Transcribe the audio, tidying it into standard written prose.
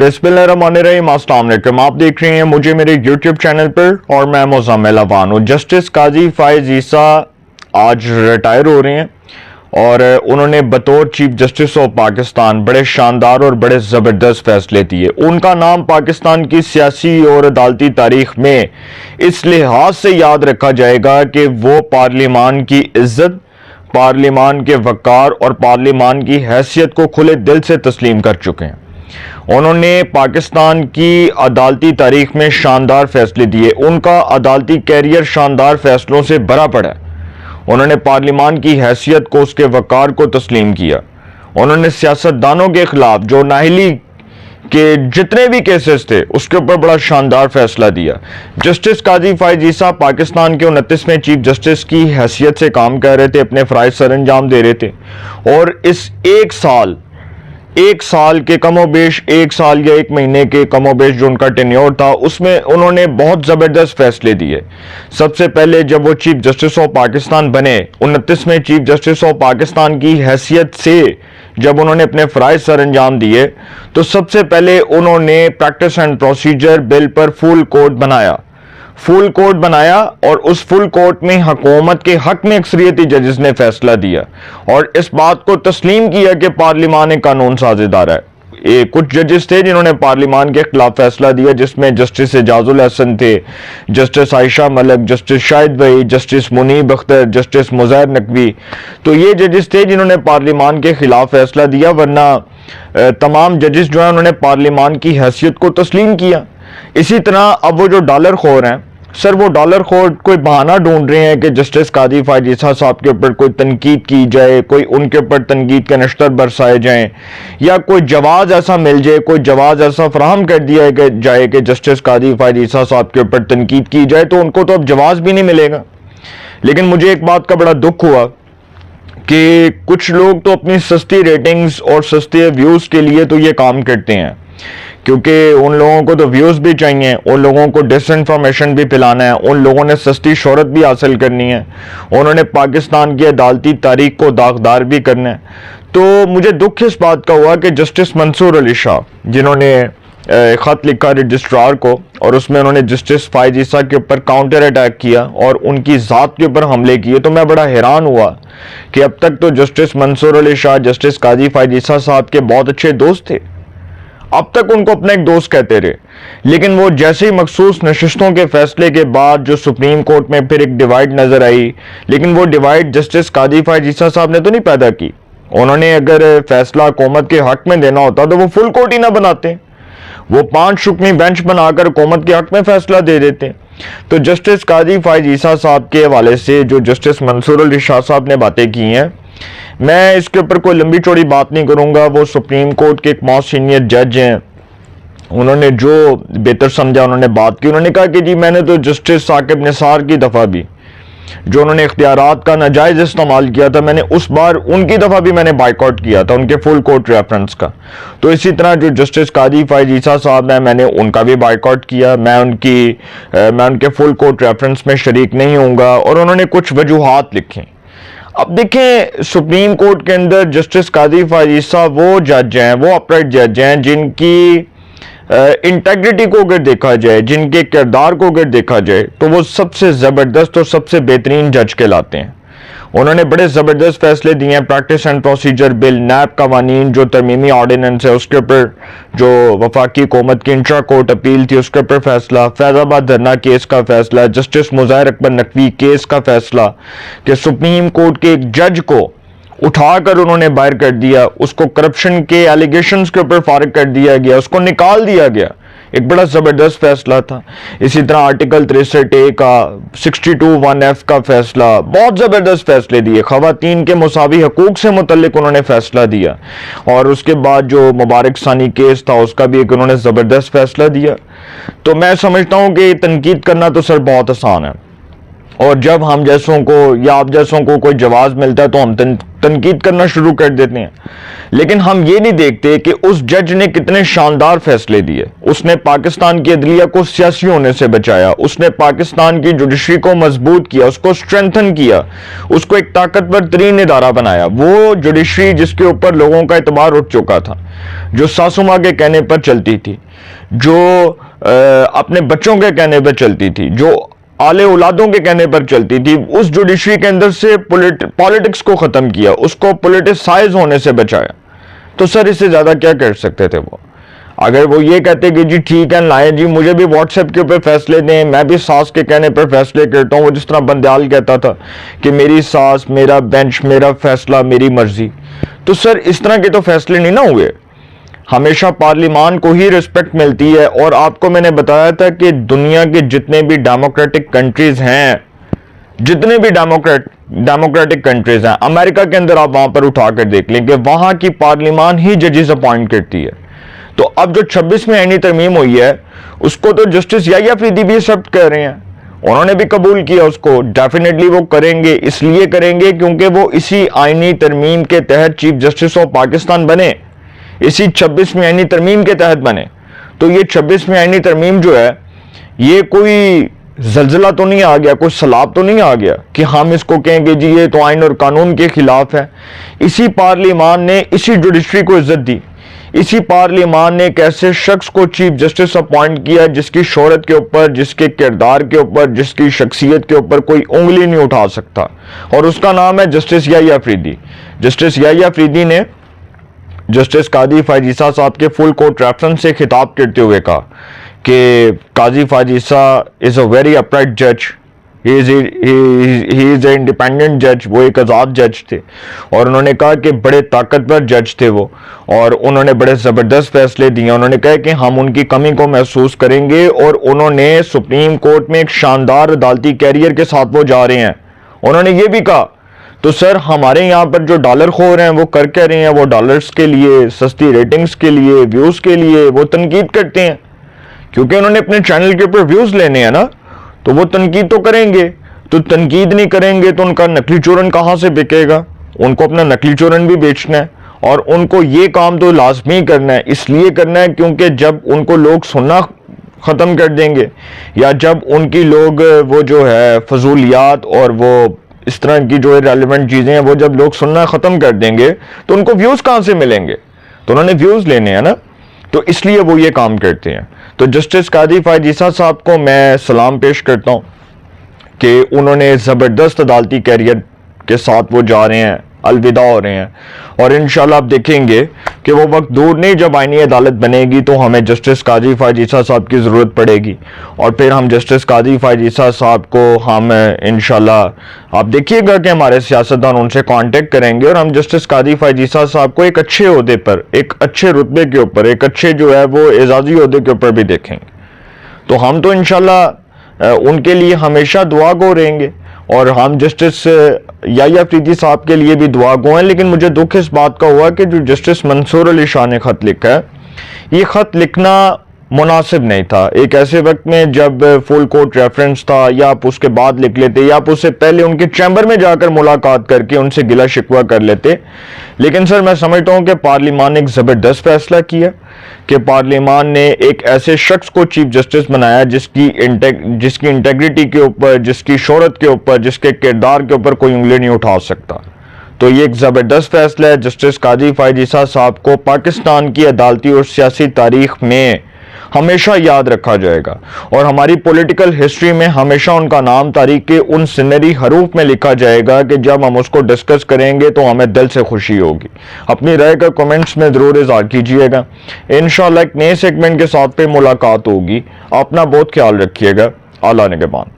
बिस्मिल्लाहिर्रहमानिर्रहीम। अस्सलाम वालेकुम। आप देख रहे हैं मुझे मेरे यूट्यूब चैनल पर और मैं मुज़म्मिल अवान हूँ। जस्टिस काजी फाइज ईसा आज रिटायर हो रहे हैं और उन्होंने बतौर चीफ जस्टिस ऑफ पाकिस्तान बड़े शानदार और बड़े ज़बरदस्त फैसले दिए। उनका नाम पाकिस्तान की सियासी और अदालती तारीख में इस लिहाज से याद रखा जाएगा कि वो पार्लिमान की इज्जत, पार्लिमान के वक़ार और पार्लिमान की हैसियत को खुले दिल से तस्लीम कर चुके हैं। उन्होंने पाकिस्तान की अदालती तारीख में शानदार फैसले दिए। उनका अदालती कैरियर शानदार फैसलों से भरा पड़ा है। उन्होंने पार्लिमान की हैसियत को, उसके वक़ार को तस्लीम किया। उन्होंने सियासतदानों के खिलाफ जो नाअहली के जितने भी केसेस थे उसके ऊपर बड़ा शानदार फैसला दिया। जस्टिस काजी फाइज ईसा पाकिस्तान के 29वें चीफ जस्टिस की हैसियत से काम कर रहे थे, अपने फ़राइज़ सर अंजाम दे रहे थे और इस एक साल के कमोबेश, एक साल या एक महीने के कमोबेश जो उनका टेन्योर था उसमें उन्होंने बहुत ज़बरदस्त फैसले दिए। सबसे पहले जब वो चीफ जस्टिस ऑफ पाकिस्तान बने, 29वें चीफ जस्टिस ऑफ पाकिस्तान की हैसियत से जब उन्होंने अपने फ़राइज़ सर अंजाम दिए तो सबसे पहले उन्होंने प्रैक्टिस एंड प्रोसीजर बिल पर फुल कोर्ट बनाया और उस फुल कोर्ट में हुकूमत के हक में अक्सरियती जजेस ने फैसला दिया और इस बात को तस्लीम किया कि पार्लिमान एक कानून साज़ इदारा है। कुछ जजेस थे जिन्होंने पार्लिमान के खिलाफ फैसला दिया, जिसमें जस्टिस एजाजुल हसन थे, जस्टिस आयशा मलिक, जस्टिस शाहिद वही, जस्टिस मुनीब अख्तर, जस्टिस मुज़ैर नकवी। तो ये जजेस थे जिन्होंने पार्लिमान के खिलाफ फैसला दिया, वरना तमाम जजेस जो है उन्होंने पार्लिमान की हैसियत को तस्लीम किया। इसी तरह अब वो जो डॉलर खोर हैं सर, वो डॉलर खोर कोई बहाना ढूंढ रहे हैं कि जस्टिस काजी फाइज ईसा साहब के ऊपर कोई तनकीद की जाए, कोई उनके ऊपर तनकीद के नश्तर बरसाए जाएं या कोई जवाज़ ऐसा मिल जाए, कोई जवाज़ ऐसा फराहम कर दिया जाए कि जस्टिस काजी फाइज ईसा साहब के ऊपर तनकीद की जाए, तो उनको तो अब जवाज़ भी नहीं मिलेगा। लेकिन मुझे एक बात का बड़ा दुख हुआ कि कुछ लोग तो अपनी सस्ती रेटिंग्स और सस्ते व्यूज़ के लिए तो ये काम करते हैं, क्योंकि उन लोगों को तो व्यूज़ भी चाहिए, उन लोगों को डिसइंफॉर्मेशन भी फैलाना है, उन लोगों ने सस्ती शोहरत भी हासिल करनी है, उन्होंने पाकिस्तान की अदालती तारीख को दागदार भी करना है। तो मुझे दुख इस बात का हुआ कि जस्टिस मंसूर अली शाह, जिन्होंने ख़त लिखा रजिस्ट्रार को और उसमें उन्होंने जस्टिस फाइज ईसा के ऊपर काउंटर अटैक किया और उनकी ज़ात के ऊपर हमले किए, तो मैं बड़ा हैरान हुआ कि अब तक तो जस्टिस मंसूर अली शाह जस्टिस काजी फाइज ईसा साहब के बहुत अच्छे दोस्त थे, अब तक उनको अपना एक दोस्त कहते रहे। लेकिन वो जैसे ही मखसूस नशिस्तों के फैसले के बाद जो सुप्रीम कोर्ट में फिर एक डिवाइड नजर आई, लेकिन वो डिवाइड जस्टिस काजी फाइज ईसा साहब ने तो नहीं पैदा की। उन्होंने अगर फैसला हुकूमत के हक में देना होता तो वो फुल कोर्ट ही ना बनाते, वो 5 रुकनी बेंच बनाकर हुकूमत के हक में फैसला दे देते। तो जस्टिस काजी फाइज ईसा साहब के हवाले से जो जस्टिस मंसूर अली शाह साहब ने बातें की हैं, मैं इसके ऊपर कोई लंबी चौड़ी बात नहीं करूंगा। वो सुप्रीम कोर्ट के एक मोस्ट सीनियर जज हैं, उन्होंने जो बेहतर समझा उन्होंने बात की। उन्होंने कहा कि जी मैंने तो जस्टिस साकिब निसार की दफ़ा भी जो उन्होंने इख्तियारात का नाजायज़ इस्तेमाल किया था, मैंने उस बार उनकी दफ़ा भी मैंने बाइकआउट किया था उनके फुल कोर्ट रेफरेंस का। तो इसी तरह जो जस्टिस काजी फाइज ईसा साहब हैं, मैंने उनका भी बाइकआउट किया। मैं उनके फुल कोर्ट रेफरेंस में शरीक नहीं होऊंगा और उन्होंने कुछ वजूहात लिखी। अब देखें, सुप्रीम कोर्ट के अंदर जस्टिस काजी फाइज ईसा वो जज हैं, वो अपराइट जज हैं जिनकी इंटेग्रिटी को अगर देखा जाए, जिनके किरदार को अगर देखा जाए, तो वो सबसे ज़बरदस्त और सबसे बेहतरीन जज कहलाते हैं। उन्होंने बड़े ज़बरदस्त फैसले दिए हैं। प्रैक्टिस एंड प्रोसीजर बिल, नैब कवानीन जो तरमीमी ऑर्डिनेंस है उसके ऊपर जो वफाकी हुकूमत की इंट्रा कोर्ट अपील थी उसके ऊपर फैसला, फैज़ाबाद धरना केस का फैसला, जस्टिस मुज़ैर अकबर नकवी केस का फैसला कि सुप्रीम कोर्ट के एक जज को उठाकर उन्होंने बाहर कर दिया, उसको करप्शन के एलिगेशंस के ऊपर फारिग कर दिया गया, उसको निकाल दिया गया, एक बड़ा ज़बरदस्त फैसला था। इसी तरह आर्टिकल 63A का 62(1)(f) का फैसला, बहुत ज़बरदस्त फैसले दिए। ख़वातीन के मुसावी हकूक़ से मुतल्लिक उन्होंने फैसला दिया और उसके बाद जो मुबारक सानी केस था उसका भी एक उन्होंने ज़बरदस्त फैसला दिया। तो मैं समझता हूँ कि तनकीद करना तो सर बहुत आसान है और जब हम जैसों को या आप जैसों को कोई जवाब मिलता है तो हम تنقید کرنا شروع کر دیتے ہیں. لیکن ہم یہ نہیں دیکھتے کہ اس جج نے کتنے شاندار فیصلے دیے. اس نے پاکستان کی عدلیہ کو سیاسی ہونے سے بچایا, اس نے پاکستان کی جوڈیشری کو مضبوط کیا, اس کو اسٹرینتھن کیا, اس کو ایک طاقتور ترین ادارہ بنایا. وہ جوڈیشری جس کے اوپر لوگوں کا اعتبار اٹھ چکا تھا, جو ساسوما کے کہنے پر چلتی تھی, جو اپنے بچوں کے کہنے پر چلتی تھی, جو آلے اولادوں کے کہنے پر چلتی تھی, اس جوڈیشری کے اندر سے پولیٹکس کو ختم کیا, اس کو پولیٹیسائز ہونے سے بچایا. تو سر اس سے زیادہ کیا کر سکتے تھے وہ؟ اگر وہ یہ کہتے کہ جی ٹھیک ہے لائیں جی, مجھے بھی واٹس ایپ کے اوپر فیصلے دیں, میں بھی ساس کے کہنے پر فیصلے کرتا ہوں, وہ جس طرح بندیال کہتا تھا کہ میری ساس, میرا بینچ, میرا فیصلہ, میری مرضی. تو سر اس طرح کے تو فیصلے نہیں نہ ہوئے. ہمیشہ پارلیمان کو ہی رسپیکٹ ملتی ہے. اور آپ کو میں نے بتایا تھا کہ دنیا کے جتنے بھی ڈیموکریٹک کنٹریز ہیں, جتنے بھی ڈیموکریٹک کنٹریز ہیں, امریکہ کے اندر آپ وہاں پر اٹھا کر دیکھ لیں کہ وہاں کی پارلیمان ہی ججز اپوائنٹ کرتی ہے. تو اب جو 26 میں آئینی ترمیم ہوئی ہے اس کو تو جسٹس یحییٰ افریدی بھی ایکسپٹ کر رہے ہیں, انہوں نے بھی قبول کیا اس کو. ڈیفینیٹلی وہ کریں گے, اس لیے کریں گے کیونکہ وہ اسی آئینی ترمیم کے تحت چیف جسٹس آف پاکستان بنے, اسی 26ویں آئینی ترمیم کے تحت بنے. تو یہ 26ویں آئینی ترمیم جو ہے یہ کوئی زلزلہ تو نہیں آ گیا, کوئی سیلاب تو نہیں آ گیا کہ ہم اس کو کہیں گے جی یہ تو آئین اور قانون کے خلاف ہے. اسی پارلیمان نے اسی جوڈیشری کو عزت دی, اسی پارلیمان نے ایک ایسے شخص کو چیف جسٹس اپوائنٹ کیا جس کی شہرت کے اوپر, جس کے کردار کے اوپر, جس کی شخصیت کے اوپر کوئی انگلی نہیں اٹھا سکتا, اور اس کا نام ہے جسٹس یحییٰ افریدی. جسٹس یحییٰ افریدی نے جسٹس قاضی فائز عیسیٰ صاحب کے فل کورٹ ریفرنس سے خطاب کرتے ہوئے کہا کہ قاضی فائز عیسیٰ از اے ویری اپرائٹ جج, ہی از اے انڈیپینڈنٹ جج, وہ ایک آزاد جج تھے. اور انہوں نے کہا کہ بڑے طاقتور جج تھے وہ, اور انہوں نے بڑے زبردست فیصلے دیے. انہوں نے کہا کہ ہم ان کی کمی کو محسوس کریں گے, اور انہوں نے سپریم کورٹ میں ایک شاندار عدالتی کیریئر کے ساتھ وہ جا رہے ہیں. انہوں نے یہ بھی کہا. تو سر ہمارے یہاں پر جو ڈالر خور ہیں وہ کر کے رہے ہیں, وہ ڈالرز کے لیے, سستی ریٹنگز کے لیے, ویوز کے لیے وہ تنقید کرتے ہیں, کیونکہ انہوں نے اپنے چینل کے اوپر ویوز لینے ہیں نا, تو وہ تنقید تو کریں گے. تو تنقید نہیں کریں گے تو ان کا نکلی چورن کہاں سے بکے گا؟ ان کو اپنا نکلی چورن بھی بیچنا ہے, اور ان کو یہ کام تو لازمی کرنا ہے. اس لیے کرنا ہے کیونکہ جب ان کو لوگ سننا ختم کر دیں گے, یا جب ان کی لوگ وہ جو ہے فضولیات اور وہ اس طرح کی جو ریلیونٹ چیزیں ہیں وہ جب لوگ سننا ختم کر دیں گے تو ان کو ویوز کہاں سے ملیں گے؟ تو انہوں نے ویوز لینے ہیں نا, تو اس لیے وہ یہ کام کرتے ہیں. تو جسٹس قاضی فائز عیسیٰ صاحب کو میں سلام پیش کرتا ہوں کہ انہوں نے زبردست عدالتی کیریئر کے ساتھ وہ جا رہے ہیں, الوداع ہو رہے ہیں. اور انشاءاللہ آپ دیکھیں گے کہ وہ وقت دور نہیں جب آئینی عدالت بنے گی تو ہمیں جسٹس قاضی فائز عیسیٰ صاحب کی ضرورت پڑے گی, اور پھر ہم جسٹس قاضی فائز عیسیٰ صاحب کو ہم انشاءاللہ آپ دیکھیے گا کہ ہمارے سیاستدان ان سے کانٹیکٹ کریں گے, اور ہم جسٹس قاضی فائز عیسیٰ صاحب کو ایک اچھے عہدے پر, ایک اچھے رتبے کے اوپر, ایک اچھے جو ہے وہ اعزازی عہدے کے اوپر بھی دیکھیں گے. تو ہم تو انشاءاللہ ان کے لیے ہمیشہ دعا گو رہیں گے, اور ہم جسٹس یحییٰ افریدی صاحب کے لیے بھی دعا گو ہیں. لیکن مجھے دکھ اس بات کا ہوا کہ جو جسٹس منصور علی شاہ نے خط لکھا ہے, یہ خط لکھنا مناسب نہیں تھا ایک ایسے وقت میں جب فل کورٹ ریفرنس تھا, یا آپ اس کے بعد لکھ لیتے, یا آپ اس سے پہلے ان کے چیمبر میں جا کر ملاقات کر کے ان سے گلہ شکوہ کر لیتے. لیکن سر میں سمجھتا ہوں کہ پارلیمان نے ایک زبردست فیصلہ کیا کہ پارلیمان نے ایک ایسے شخص کو چیف جسٹس بنایا جس کی انٹیگریٹی کے اوپر, جس کی شہرت کے اوپر, جس کے کردار کے اوپر کوئی انگلی نہیں اٹھا سکتا. تو یہ ایک زبردست فیصلہ ہے. جسٹس قاضی فائز عیسیٰ صاحب کو پاکستان کی عدالتی اور سیاسی تاریخ میں ہمیشہ یاد رکھا جائے گا, اور ہماری پولیٹیکل ہسٹری میں ہمیشہ ان کا نام تاریخ کے ان سنہری حروف میں لکھا جائے گا کہ جب ہم اس کو ڈسکس کریں گے تو ہمیں دل سے خوشی ہوگی. اپنی رائے کا کمنٹس میں ضرور اظہار کیجئے گا. انشاءاللہ ایک نئے سیگمنٹ کے ساتھ پہ ملاقات ہوگی. اپنا بہت خیال رکھیے گا. اعلیٰ نگہبان.